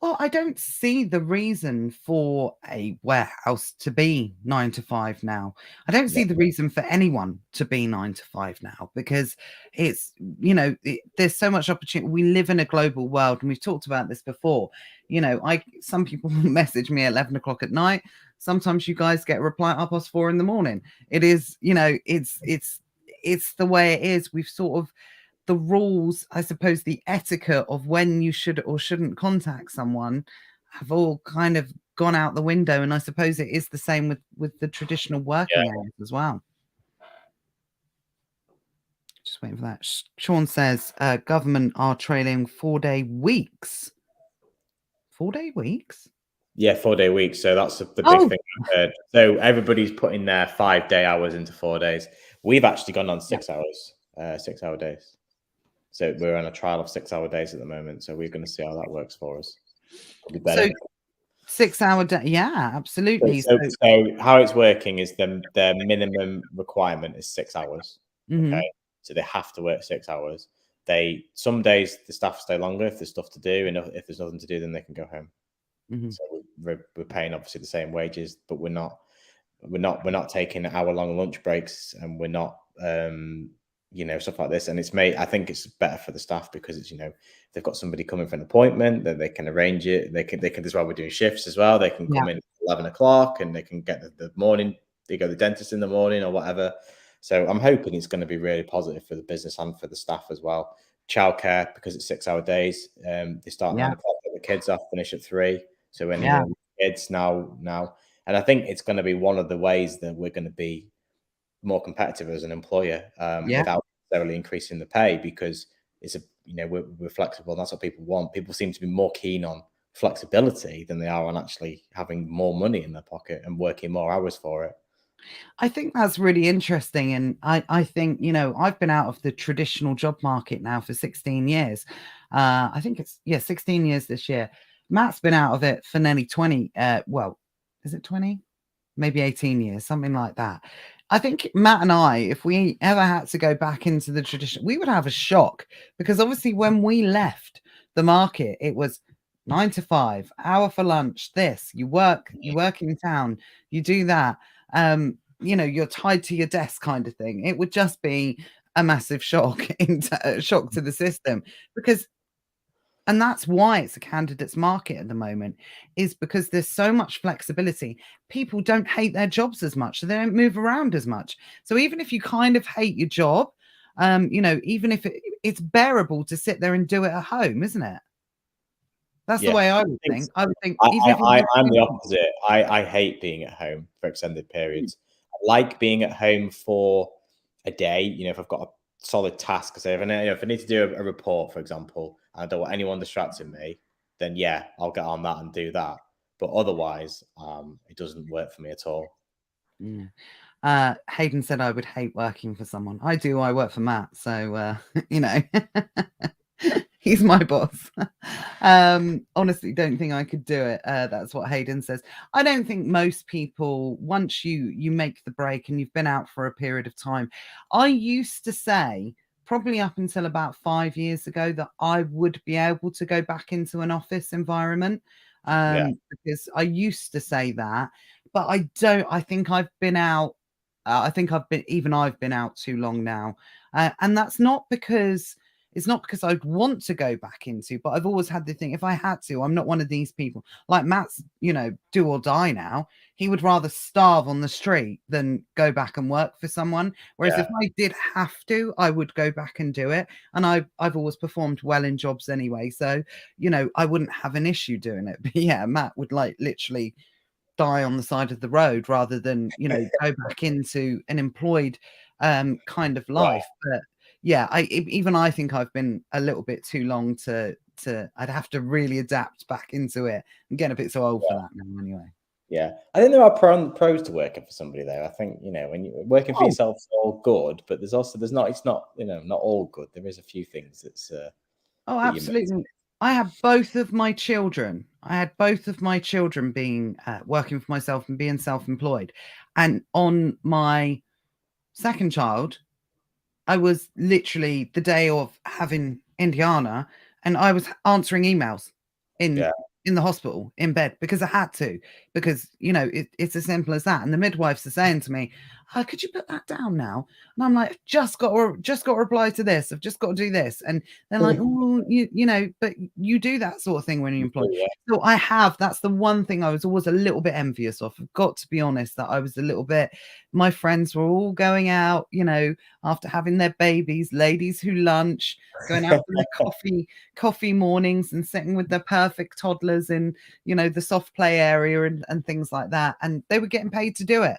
Well, I don't see the reason for a warehouse to be 9 to 5 now. I don't see the reason for anyone to be 9 to 5 now, because it's, you know, there's so much opportunity. We live in a global world, and we've talked about this before. You know, some people message me at 11 o'clock at night. Sometimes you guys get a reply at 4:30 in the morning. It is, you know, it's the way it is. We've sort of, the rules, I suppose, the etiquette of when you should or shouldn't contact someone have all kind of gone out the window. And I suppose it is the same with the traditional working hours as well. Just waiting for that. Sean says, government are trailing 4-day weeks. 4-day weeks? Yeah, 4-day weeks. So that's the big thing I've heard. So everybody's putting their 5-day hours into 4 days. We've actually gone on 6 hours, 6-hour days. So we're on a trial of 6-hour days at the moment. So we're going to see how that works for us. Probably better. So 6-hour day. Yeah, absolutely. So how it's working is their minimum requirement is 6 hours. Okay. So they have to work 6 hours. Some days the staff stay longer if there's stuff to do, and if there's nothing to do, then they can go home. So we're paying obviously the same wages, but we're not taking hour-long lunch breaks, and we're not you know, stuff like this. And I think it's better for the staff, because it's, you know, if they've got somebody coming for an appointment, then they can arrange it. They can this is why we're doing shifts as well. They can come in at 11 o'clock, and they can get the morning, they go to the dentist in the morning or whatever. So I'm hoping it's going to be really positive for the business and for the staff as well. Childcare, because it's 6-hour days, they start 9 o'clock, the kids off, finish at 3. So Yeah. anyone kids now, and I think it's going to be one of the ways that we're going to be more competitive as an employer, Yeah. without necessarily increasing the pay, because it's we're flexible. And that's what people want. People seem to be more keen on flexibility than they are on actually having more money in their pocket and working more hours for it. I think that's really interesting. And I think, I've been out of the traditional job market now for 16 years. I think it's, 16 years this year. Matt's been out of it for nearly 20. Well, is it 20? Maybe 18 years, something like that. I think Matt and I, if we ever had to go back into the tradition, we would have a shock, because obviously when we left the market, it was 9 to 5, hour for lunch, this, you work in town, you do that. You're tied to your desk kind of thing. It would just be a massive shock shock to the system, because and that's why it's a candidate's market at the moment, is because there's so much flexibility. People don't hate their jobs as much, so they don't move around as much. So even if you kind of hate your job, even if it's bearable to sit there and do it at home, isn't it? That's the way I would think. I would think even if I'm the opposite. I hate being at home for extended periods. I like being at home for a day. If I've got a solid task, say if I need to do a report, for example, and I don't want anyone distracting me, then yeah, I'll get on that and do that. But otherwise, it doesn't work for me at all. Hayden said I would hate working for someone. I do. I work for Matt, so he's my boss. Honestly, don't think I could do it. That's what Hayden says. I don't think most people, once you make the break and you've been out for a period of time, I used to say, probably up until about 5 years ago, that I would be able to go back into an office environment, because I used to say that, but I don't. I think I've been out. I think I've been out too long now, and that's not because. It's not because I'd want to go back into, but I've always had the thing, if I had to, I'm not one of these people. Like Matt's, do or die now. He would rather starve on the street than go back and work for someone. Whereas if I did have to, I would go back and do it. And I've always performed well in jobs anyway. So, I wouldn't have an issue doing it. But yeah, Matt would literally die on the side of the road rather than, go back into an employed kind of life. But yeah, I think I've been a little bit too long to I'd have to really adapt back into it. I'm getting a bit so old for that now anyway. Yeah, I think there are pros to working for somebody though. I think, when you're working for yourself, it's all good, but it's not not all good. There is a few things that's absolutely. I had both of my children. Being working for myself and being self-employed. And on my second child, I was literally the day of having Indiana, and I was answering emails in the hospital in bed because I had to, because it's as simple as that. And the midwives are saying to me, could you put that down now? And I'm like, just got to reply to this. I've just got to do this. And they're like, oh, but you do that sort of thing when you're employed. So that's the one thing I was always a little bit envious of. I've got to be honest, that I was a little bit, my friends were all going out, after having their babies, ladies who lunch, going out for their coffee mornings and sitting with their perfect toddlers in, the soft play area and things like that. And they were getting paid to do it.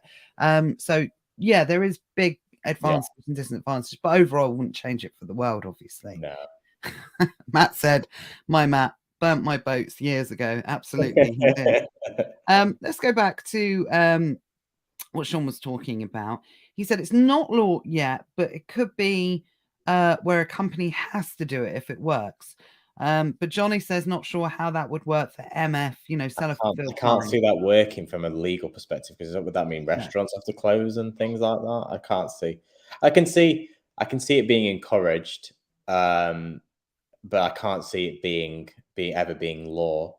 So yeah, there is big advantages and disadvantages, but overall I wouldn't change it for the world, obviously. No. Matt said, my Matt burnt my boats years ago. Absolutely, he did. Let's go back to what Sean was talking about. He said it's not law yet, but it could be where a company has to do it if it works. But Johnny says not sure how that would work for MF, seller fulfilled. I can't see that working from a legal perspective, because would that mean restaurants have to close and things like that? I can't see. I can see it being encouraged, but I can't see it ever being law.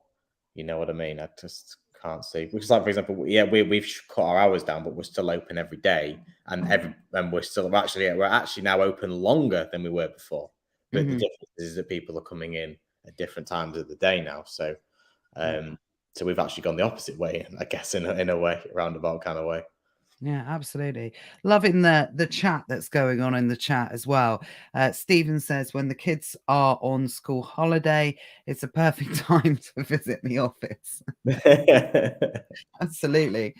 You know what I mean? I just can't see. Because, like, for example, we've cut our hours down, but we're still open every day, and we're actually now open longer than we were before. But the difference is that people are coming in at different times of the day now. So, so we've actually gone the opposite way, I guess, in a way, roundabout kind of way. Yeah, absolutely. Loving the chat that's going on in the chat as well. Stephen says, when the kids are on school holiday, it's a perfect time to visit the office. Absolutely.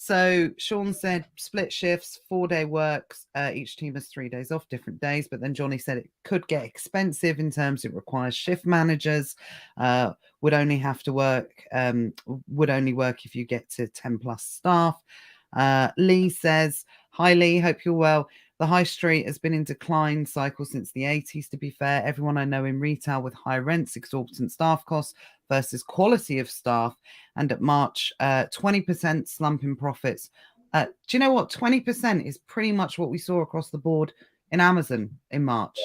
So Sean said split shifts, 4-day works. Each team has 3 days off, different days. But then Johnny said it could get expensive in terms it requires shift managers. Would only have to work. Would only work if you get to 10 plus staff. Lee says, "Hi Lee, hope you're well. The high street has been in decline cycle since the 80s, to be fair. Everyone I know in retail with high rents, exorbitant staff costs versus quality of staff. And at March, 20% slump in profits. Do you know what? 20% is pretty much what we saw across the board in Amazon in March.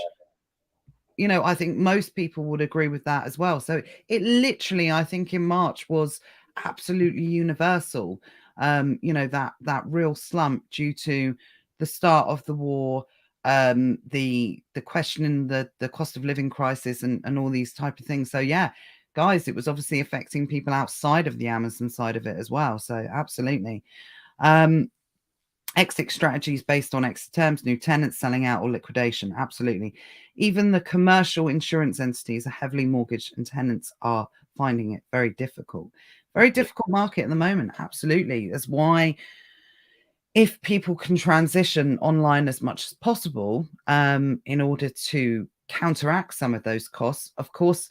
You know, I think most people would agree with that as well. So it literally, I think in March was absolutely universal. You know, that real slump due to the start of the war, the questioning the cost of living crisis and all these type of things. So yeah, guys, it was obviously affecting people outside of the Amazon side of it as well. So absolutely. Exit strategies based on exit terms, new tenants selling out or liquidation. Absolutely. Even the commercial insurance entities are heavily mortgaged and tenants are finding it very difficult. Very difficult market at the moment. Absolutely. That's why if people can transition online as much as possible in order to counteract some of those costs, of course,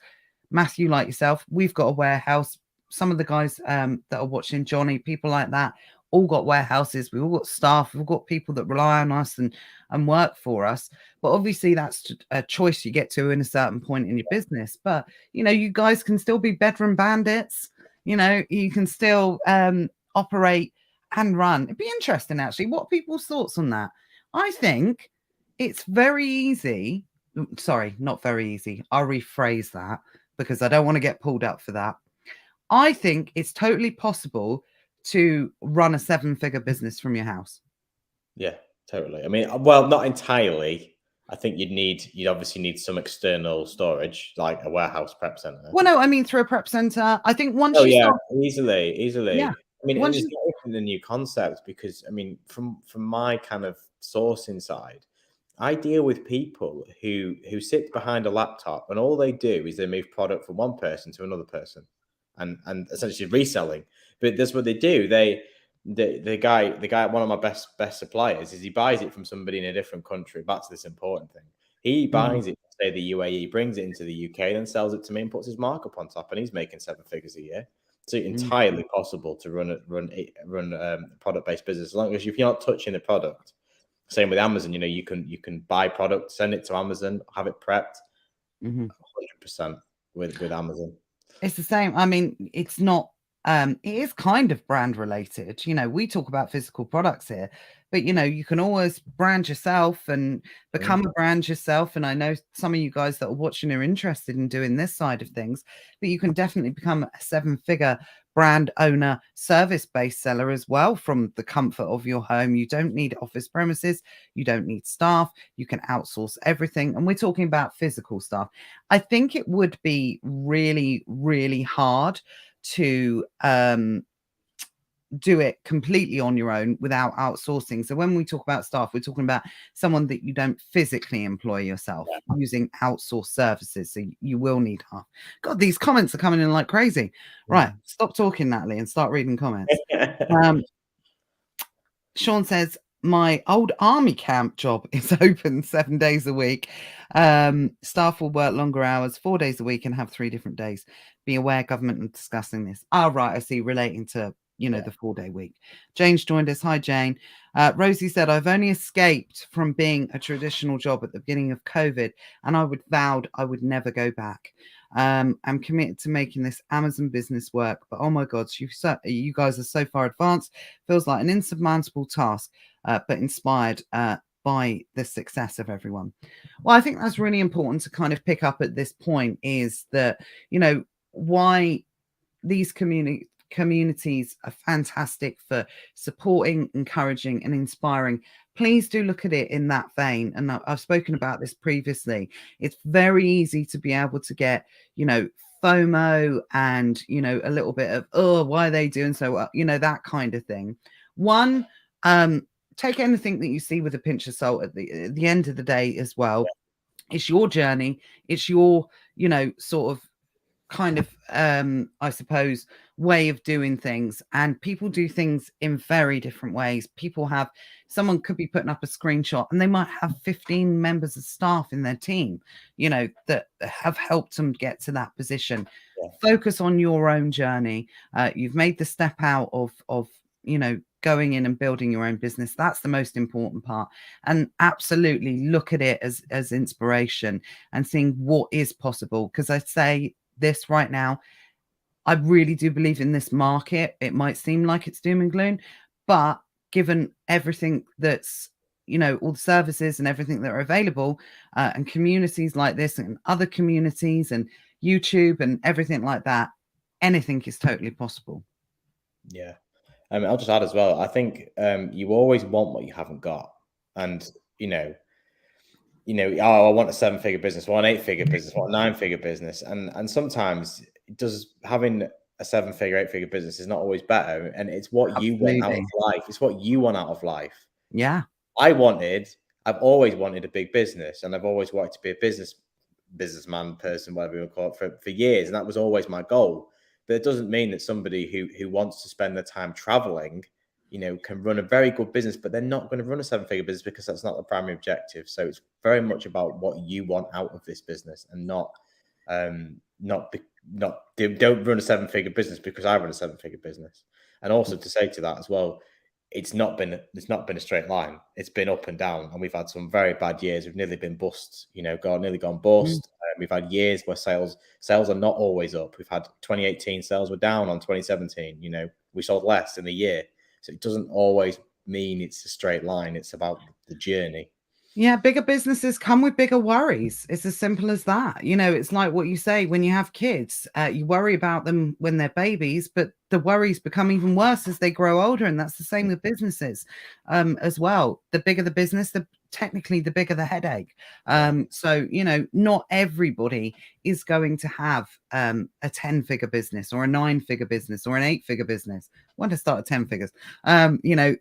Matthew, like yourself, we've got a warehouse. Some of the guys that are watching, Johnny, people like that, all got warehouses. We've all got staff. We've got people that rely on us and work for us. But obviously, that's a choice you get to in a certain point in your business. But, you know, you guys can still be bedroom bandits. You know, you can still operate and run. It'd be interesting, actually. What are people's thoughts on that? I think it's very easy. Sorry, not very easy. I'll rephrase that because I don't want to get pulled up for that. I think it's totally possible to run a 7-figure business from your house. Yeah, totally. I mean, well, not entirely. I think you'd obviously need some external storage, like a warehouse prep center. Well, no, I mean through a prep center. I think once Oh you yeah, start, easily. yeah, I mean, and once it's you, not even a new concept because I mean, from my kind of sourcing side, I deal with people who sit behind a laptop and all they do is they move product from one person to another person, and essentially reselling. But that's what they do. The guy, one of my best suppliers is he buys it from somebody in a different country. That's this important thing. He buys it, say the UAE, brings it into the UK, then sells it to me and puts his markup on top, and he's making 7 figures a year. So entirely possible to run a product based business as long as if you're not touching the product. Same with Amazon, you know, you can buy product, send it to Amazon, have it prepped. 100% with Amazon. It's the same. I mean, it's not, it is kind of brand related. You know, we talk about physical products here, but you know, you can always brand yourself and become a brand yourself. And I know some of you guys that are watching are interested in doing this side of things, but you can definitely become a 7-figure brand owner, service-based seller as well from the comfort of your home. You don't need office premises, you don't need staff, you can outsource everything. And we're talking about physical stuff. I think it would be really, really hard to do it completely on your own without outsourcing. So when we talk about staff, we're talking about someone that you don't physically employ yourself using outsourced services. So you will need half. God, these comments are coming in like crazy. Right. Stop talking, Natalie, and start reading comments. Sean says, my old army camp job is open 7 days a week. Staff will work longer hours, 4 days a week, and have 3 different days. Be aware, government are discussing this. Oh, right. I see. Relating to, you know, the 4-day week. Jane's joined us. Hi, Jane. Rosie said, I've only escaped from being a traditional job at the beginning of COVID, and I vowed I would never go back. I'm committed to making this Amazon business work, but oh my God, you guys are so far advanced. Feels like an insurmountable task, but inspired by the success of everyone. Well, I think that's really important to kind of pick up at this point is that, you know, why these communities are fantastic for supporting, encouraging, and inspiring. Please do look at it in that vein. And I've spoken about this previously. It's very easy to be able to get, you know, FOMO and, you know, a little bit of, oh, why are they doing so well? You know, that kind of thing. One, take anything that you see with a pinch of salt at the end of the day as well. It's your journey. It's your, you know, sort of kind of I suppose way of doing things, and people do things in very different ways. People have, someone could be putting up a screenshot and they might have 15 members of staff in their team, you know, that have helped them get to that position. Focus on your own journey. You've made the step out of you know, going in and building your own business. That's the most important part. And absolutely look at it as inspiration and seeing what is possible. Because I say this right now, I really do believe in this market. It might seem like it's doom and gloom, but given everything that's, you know, all the services and everything that are available, and communities like this and other communities and YouTube and everything like that, anything is totally possible. Yeah. I'll just add as well, I think you always want what you haven't got. And, you know, oh, I want a 7-figure business, I want an 8-figure business, I want a 9-figure business. And sometimes having a 7-figure, 8-figure business is not always better. And it's what you want out of life. It's what you want out of life. Yeah. I've always wanted a big business, and I've always wanted to be a businessman person, whatever you want to call it, for years. And that was always my goal. But it doesn't mean that somebody who wants to spend their time traveling, you know, can run a very good business, but they're not going to run a 7-figure business, because that's not the primary objective. So it's very much about what you want out of this business, and don't run a 7-figure business because I run a 7-figure business. And also to say to that as well, it's not been a straight line. It's been up and down, and we've had some very bad years. We've nearly been bust, you know, nearly gone bust. We've had years where sales are not always up. We've had 2018 sales were down on 2017. You know, we sold less in the year. So it doesn't always mean it's a straight line. It's about the journey. Yeah, bigger businesses come with bigger worries. It's as simple as that. You know, it's like what you say when you have kids, you worry about them when they're babies, but the worries become even worse as they grow older. And that's the same with businesses as well. The bigger the business, technically the bigger the headache. So, you know, not everybody is going to have a 10-figure business or a 9-figure business or an 8-figure business. I want to start at 10 figures. You know,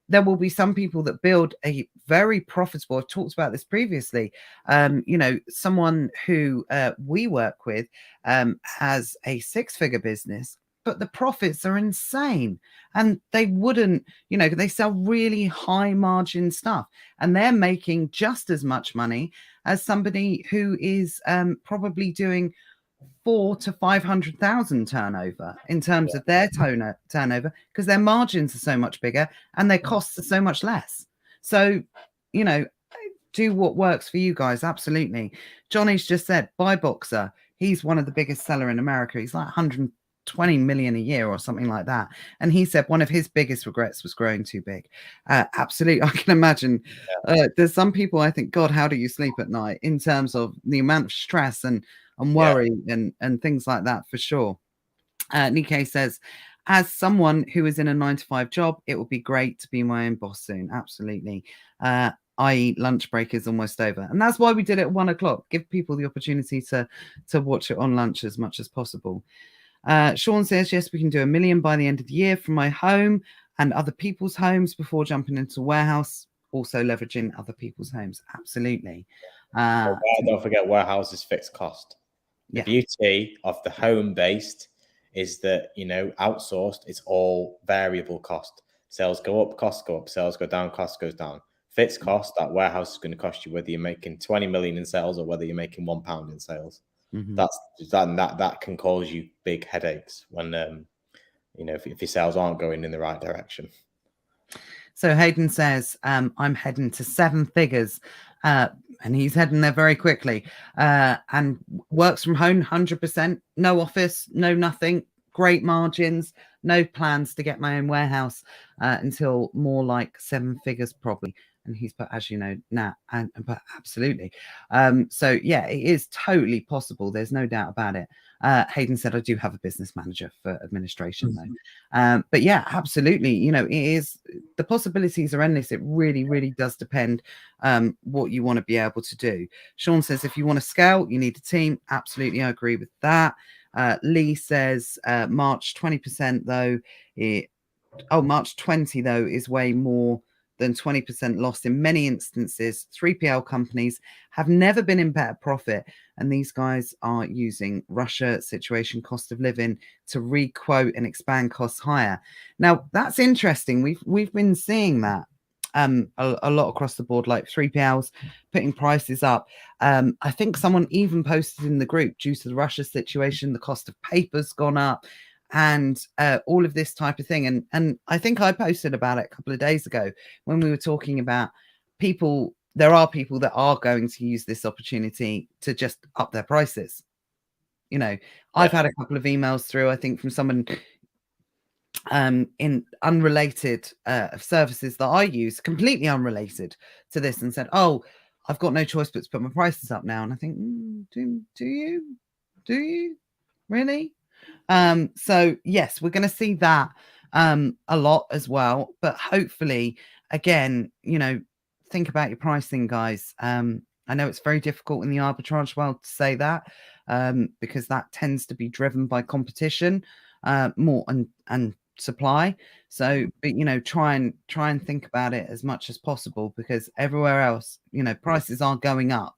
there will be some people that build a very profitable, I've talked about this previously, you know, someone who we work with has a 6-figure business, but the profits are insane. And they wouldn't, you know, they sell really high margin stuff, and they're making just as much money as somebody who is probably doing 400,000 to 500,000 turnover in terms of their turnover, because their margins are so much bigger and their costs are so much less. So, you know, do what works for you guys. Absolutely. Johnny's just said Buy Boxer. He's one of the biggest seller in America. He's like 120 million a year or something like that. And he said one of his biggest regrets was growing too big. Absolutely. I can imagine. There's some people, I think, God, how do you sleep at night, in terms of the amount of stress and worry and things like that, for sure. Nikkei says, as someone who is in a 9-to-5 job, it would be great to be my own boss soon. Absolutely. I.e. lunch break is almost over. And that's why we did it at 1 o'clock. Give people the opportunity to watch it on lunch as much as possible. Sean says, yes, we can do 1 million by the end of the year from my home and other people's homes before jumping into a warehouse, also leveraging other people's homes. Absolutely. Don't forget, warehouse is fixed cost. The beauty of the home-based is that, you know, outsourced, it's all variable cost. Sales go up, costs go up. Sales go down, cost goes down. Fixed cost, that warehouse is going to cost you whether you're making 20 million in sales or whether you're making £1 in sales. That can cause you big headaches when, you know, if your sales aren't going in the right direction. So Hayden says, I'm heading to 7 figures. And he's heading there very quickly, and works from home 100%, no office, no nothing, great margins, no plans to get my own warehouse until more like 7 figures probably. And he's put, as you know, Nat, but absolutely. So yeah, it is totally possible. There's no doubt about it. Hayden said, I do have a business manager for administration though. But yeah, absolutely. You know, it is, the possibilities are endless. It really, really does depend what you want to be able to do. Sean says, if you want to scale, you need a team. Absolutely. I agree with that. Lee says, March 20% though. March 20 though is way more than 20% loss in many instances. 3PL companies have never been in better profit, and these guys are using Russia situation, cost of living, to requote and expand costs higher. Now that's interesting. We've been seeing that a lot across the board, like 3PLs putting prices up. I think someone even posted in the group, due to the Russia situation, the cost of paper's gone up, and all of this type of thing. And I think I posted about it a couple of days ago when we were talking about people. There are people that are going to use this opportunity to just up their prices. You know, I've had a couple of emails through, I think, from someone in unrelated services that I use, completely unrelated to this, and said, oh, I've got no choice but to put my prices up now. And I think, do you really? So yes, we're going to see that a lot as well, but hopefully, again, you know, think about your pricing, guys. I know it's very difficult in the arbitrage world to say that, because that tends to be driven by competition more and supply. So, but you know, try and think about it as much as possible, because everywhere else, you know, prices are going up.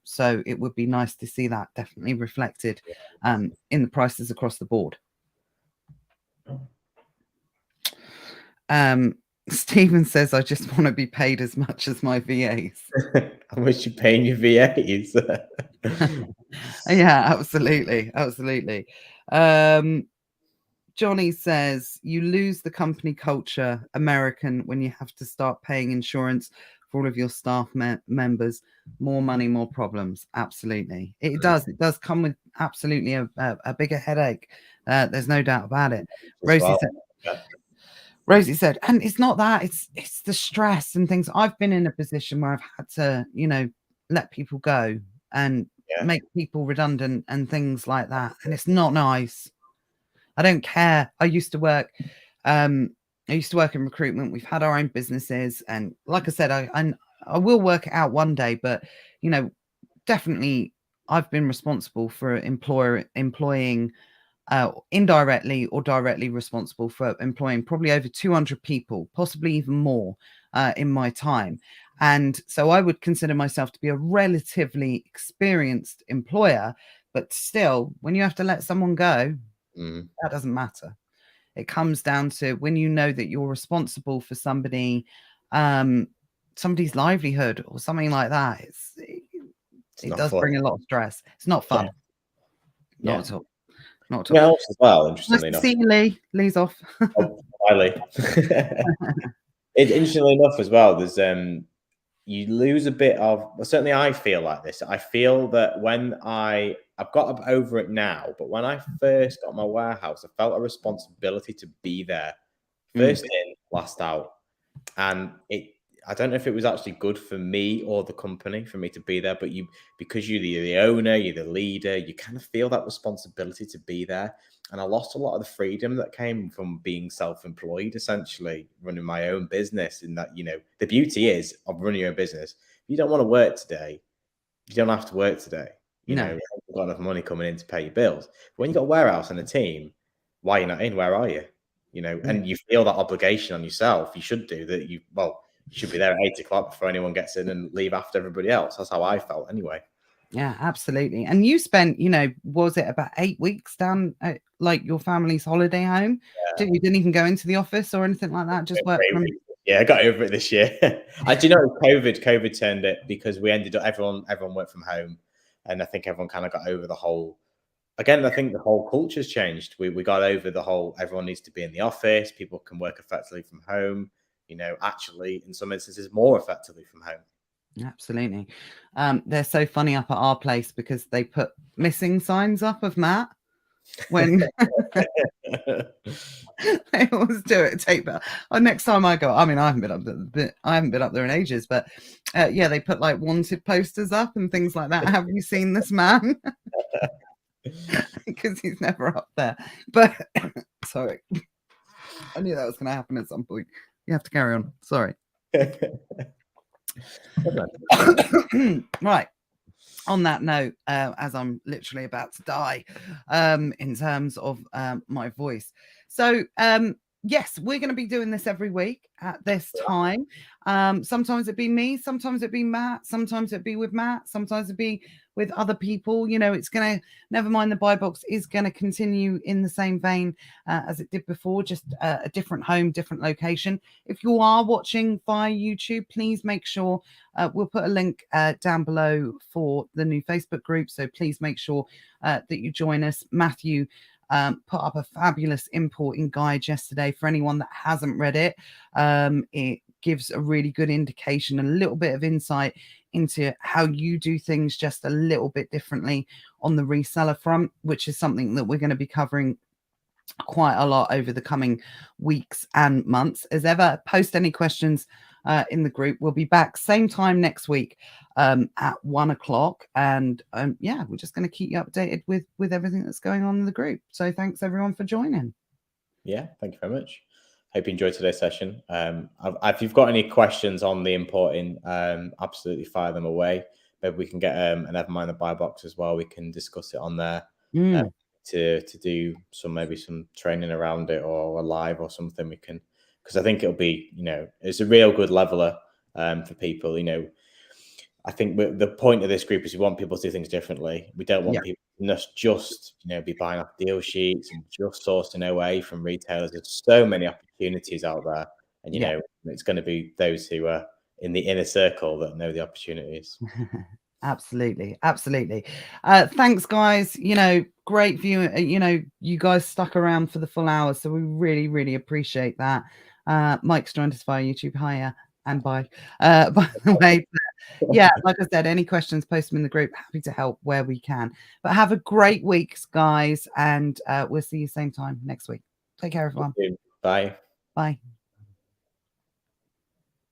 So it would be nice to see that definitely reflected in the prices across the board. Stephen says, I just want to be paid as much as my VAs. How much you paying your VAs? Yeah, absolutely. Johnny says, you lose the company culture, American, when you have to start paying insurance for all of your staff members. More money, more problems. Absolutely. It does come with absolutely a bigger headache. There's no doubt about it. Rosie said, and it's not that, it's the stress and things. I've been in a position where I've had to, you know, let people go and make people redundant and things like that. And it's not nice. I don't care. I used to work in recruitment. We've had our own businesses, and like I said, I will work it out one day, but you know, definitely I've been responsible for employing indirectly or directly responsible for employing probably over 200 people, possibly even more, in my time. And so I would consider myself to be a relatively experienced employer, but still, when you have to let someone go, that doesn't matter. It comes down to when you know that you're responsible for somebody's livelihood or something like that. It does bring a lot of stress. It's not fun. Not at all. Not at all. Yeah, else as well, interestingly enough. See you, Lee. Lee's off. Bye, Lee. Interestingly enough as well, there's you lose a bit of, well, certainly I feel like this. I feel that when I've got over it now, but when I first got my warehouse, I felt a responsibility to be there. First in, last out. And I don't know if it was actually good for me or the company for me to be there, but because you're the owner, you're the leader, you kind of feel that responsibility to be there. And I lost a lot of the freedom that came from being self-employed, essentially running my own business. In that, you know, the beauty is of running your own business. If you don't want to work today, you don't have to work today. You know, you've got enough money coming in to pay your bills. But when you've got a warehouse and a team, why are you not in? Where are you? You know, and you feel that obligation on yourself. You should do that. You should be there at 8 o'clock before anyone gets in and leave after everybody else. That's how I felt anyway. Yeah, absolutely. And you spent, you know, was it about 8 weeks down at like your family's holiday home? Yeah. You didn't even go into the office or anything like that? Just work from... Yeah, I got over it this year. I do know COVID turned it, because we ended up, everyone worked from home. And I think everyone kind of got over the whole, again, I think the whole culture's changed. We got over the whole, everyone needs to be in the office. People can work effectively from home. You know, actually, in some instances, more effectively from home. Absolutely. They're so funny up at our place because they put missing signs up of Matt. when I always do it. Take that. Next time I go, I mean, I haven't been up there in ages, but yeah, they put like wanted posters up and things like that. Have you seen this man? Because he's never up there. But sorry, I knew that was going to happen at some point. You have to carry on. Sorry. Right. On that note, as I'm literally about to die in terms of my voice. So, yes, we're going to be doing this every week at this time. Sometimes it'd be me, sometimes it'd be Matt, sometimes it'd be with Matt, sometimes it'd be with other people. You know, it's going to, never mind, the buy box is going to continue in the same vein as it did before, just a different home, different location. If you are watching via YouTube, please make sure we'll put a link down below for the new Facebook group. So please make sure that you join us. Matthew put up a fabulous importing guide yesterday. For anyone that hasn't read it, it gives a really good indication, a little bit of insight into how you do things just a little bit differently on the reseller front, which is something that we're going to be covering quite a lot over the coming weeks and months. As ever, post any questions in the group. We'll be back same time next week at 1 o'clock, and yeah, we're just going to keep you updated with everything that's going on in the group. So thanks everyone for joining. Yeah, thank you very much. Hope you enjoyed today's session. If you've got any questions on the importing, absolutely fire them away. Maybe we can get an Never Mind the Buy Box as well. We can discuss it on there to do some training around it, or a live or something. We can, because I think it'll be, it's a real good leveler for people. I think the point of this group is we want people to do things differently. We don't want people to just be buying off deal sheets and just sourcing away from retailers. There's so many opportunities out there, and it's going to be those who are in the inner circle that know the opportunities. Absolutely. Thanks, guys. Great view. You guys stuck around for the full hour, so we really appreciate that. Mike's joined us via YouTube. Hiya and bye. By the way, yeah, like I said, any questions, post them in the group. Happy to help where we can. But have a great week, guys, and we'll see you same time next week. Take care, everyone. Bye. Bye.